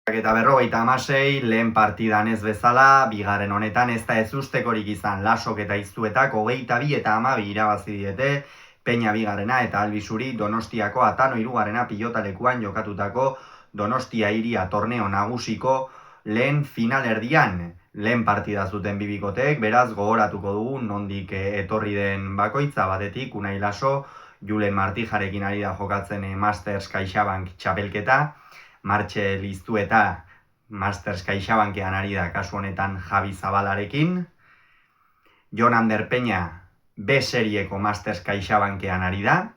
Eta 56, lehen partidan ez bezala, bigarren honetan ez da ezustekorik izan Lasok eta Iztuetak 22 eta 12 irabazi diete, Peña bigarrena eta Albizuri Donostiako Atano hirugarrena pilotalekuan jokatutako Donostia hiria torneo nagusiko lehen finalerdian. Lehen partida zuten bibikotek, beraz gogoratuko dugu nondik etorri den bakoitza batetik, Unai Laso, Julen Martijarekin ari da jokatzen Masters CaixaBank txapelketa, Martxel Iztu eta Masters CaixaBankean ari da kasu honetan Javi Zabalarekin, Jon Ander Peña B serieko Masters CaixaBankean ari da,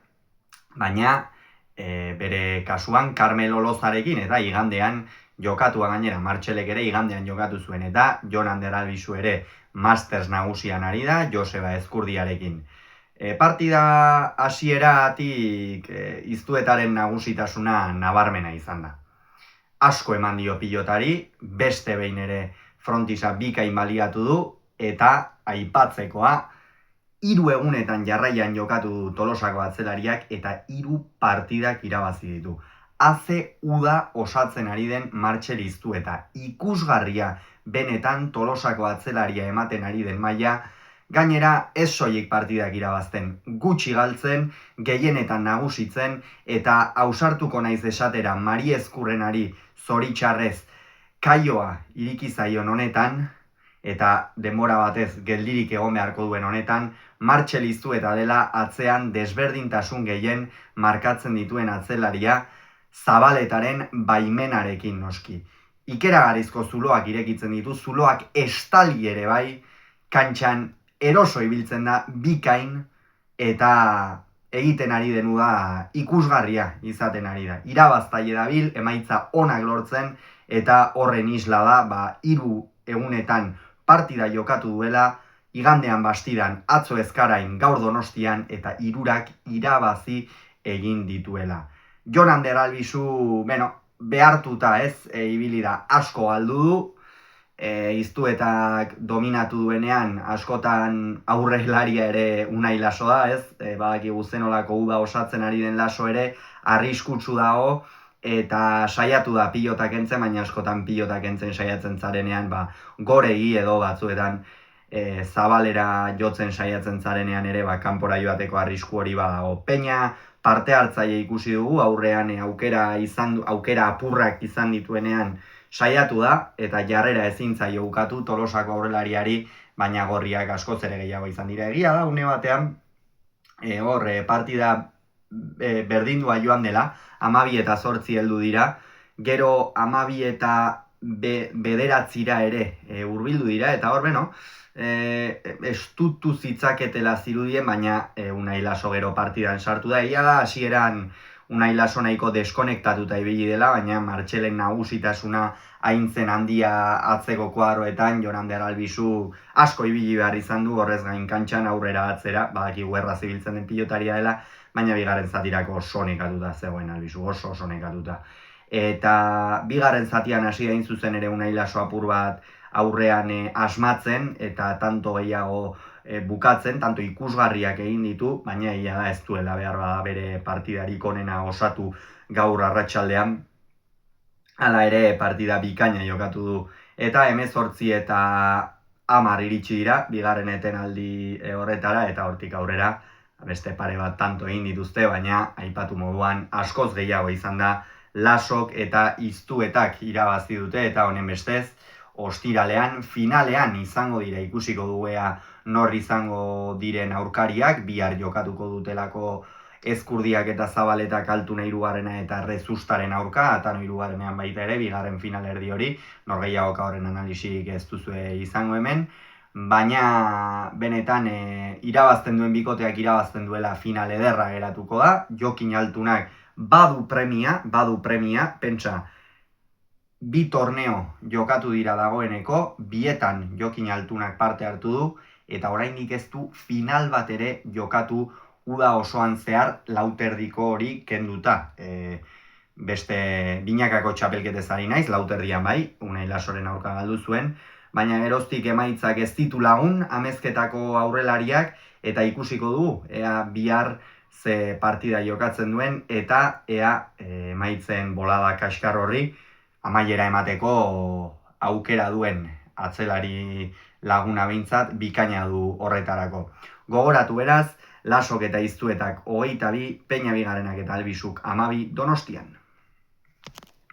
baina bere kasuan Carmelo Lozarekin eta igandean jokatua gainera, Martxelek ere igandean jokatu zuen eta Jon Ander Albizu ere Masters nagusian ari da, Joseba Ezkurdiarekin. Partida hasieratik Iztuetaren nagusitasuna nabarmena izan da. Asko eman dio pilotari, beste behin ere frontisa bikain baliatu du, eta aipatzekoa, 3 egunetan jarraian jokatu du Tolosako atzelariak eta 3 partidak irabazi ditu. Haze uda osatzen ari den Martxel Iztu eta ikusgarria benetan Tolosako atzelaria ematen ari den maila, gainera ez soilik partidak irabazten, gutxi galtzen, gehienetan nagusitzen eta ausartuko naiz esatera Mari Ezkurrenari zoritxarrez kaioa iriki zaion honetan, eta denbora batez geldirik egon beharko duen honetan, Martxel Iztu eta dela atzean desberdintasun gehien markatzen dituen atzelaria, Zabaletaren baimenarekin noski. Ikeragarrizko zuloak irekitzen ditu, zuloak estali ere bai, kantxan eroso ibiltzen da, bikain, eta egiten ari denu da ikusgarria izaten ari da. Irabaztaile dabil, emaitza onak lortzen, eta horren isla da, 3 egunetan partida jokatu duela, igandean Bastidan, atzo Ezkarain, gaur Donostian, eta 3 irabazi egin dituela. Jon Ander Albizu, behartuta ez, ibili da asko galdu du, Iztuetak dominatu duenean askotan aurrelaria ere Unai Laso da, ez? Badakigu zenolako uda osatzen ari den Laso ere, arriskutsu dago, eta saiatu da pilotak entzen, baina askotan pilotak entzen saiatzen zarenean, goregi edo batzuetan Zabalera jotzen saiatzen zarenean ere, kanpora joateko arrisku hori badago. Peña parte hartzaile ikusi dugu, aurrean aukera apurrak izan dituenean saiatu da, eta jarrera ezin zaio ukatu Tolosako aurrelariari, baina gorriak askoz ere gehiago izan dira. Egia da, une batean, partida berdindua joan dela, 12 eta 8 heldu dira, gero 12 eta 9 ere hurbildu dira, eta hor estutu zitzaketela zirudien, baina Unai Laso gero partidan sartu da. Egia da, hasieran Unai Laso nahiko deskonektatuta ibili dela, baina Martxelen nagusitasuna aintzen handia atzeko kuadroetan, Jon Ander Albizu asko ibili behar izan du, horrez gain kantxan aurrera atzera, badakigu erraz ibiltzen den pilotaria dela, baina bigarren zatirako oso nekatuta zegoen Albizu, oso nekatuta. Eta bigarren zatian hasi hain zuzen ere Unai Laso apur bat aurrean asmatzen, eta tanto gehiago bukatzen, tanto ikusgarriak egin ditu, baina ez duela behar bada bere partidarik onena osatu gaur arratsaldean. Hala ere partida bikaina jokatu du. Eta 18 eta 10 iritsi dira, bigarren etenaldi horretara, eta hortik aurrera beste pare bat tanto egin dituzte, baina aipatu moduan askoz gehiago izan da Lasok eta Iztuetak irabazi dute, eta honen bestez, ostiralean, finalean izango dira, ikusiko duea nor izango diren aurkariak, bihar jokatuko dutelako Ezkurdiak eta Zabaletak Altuna hirugarrena eta Rezustaren aurka, Atano hirugarrenean baita ere, bigarren finalerdi hori, nor gehiagoka horren analisik ez duzue izango hemen, baina benetan irabazten duen bikoteak irabazten duela final ederra geratuko da, Jokin Altunak badu premia, pentsa, 2 torneo jokatu dira dagoeneko, bietan Jokin Altunak parte hartu du, eta oraindik ez du final bat ere jokatu uda osoan zehar lauterdiko hori kenduta. Beste binakako txapelketez ari naiz, lauterdian bai, Unai Lasoren aurka galdu zuen, baina geroztik emaitzak ez ditu lagun, amezketako aurrelariak, eta ikusiko dugu, ea bihar ze partida jokatzen duen, eta ea emaitzen bolada kaskar horri, amaiera emateko aukera duen atzelari laguna behintzat bikaina du horretarako. Gogoratu beraz, Lasok eta Iztuetak 22, Peña Bigarrenak eta Albisuk 12 Donostian.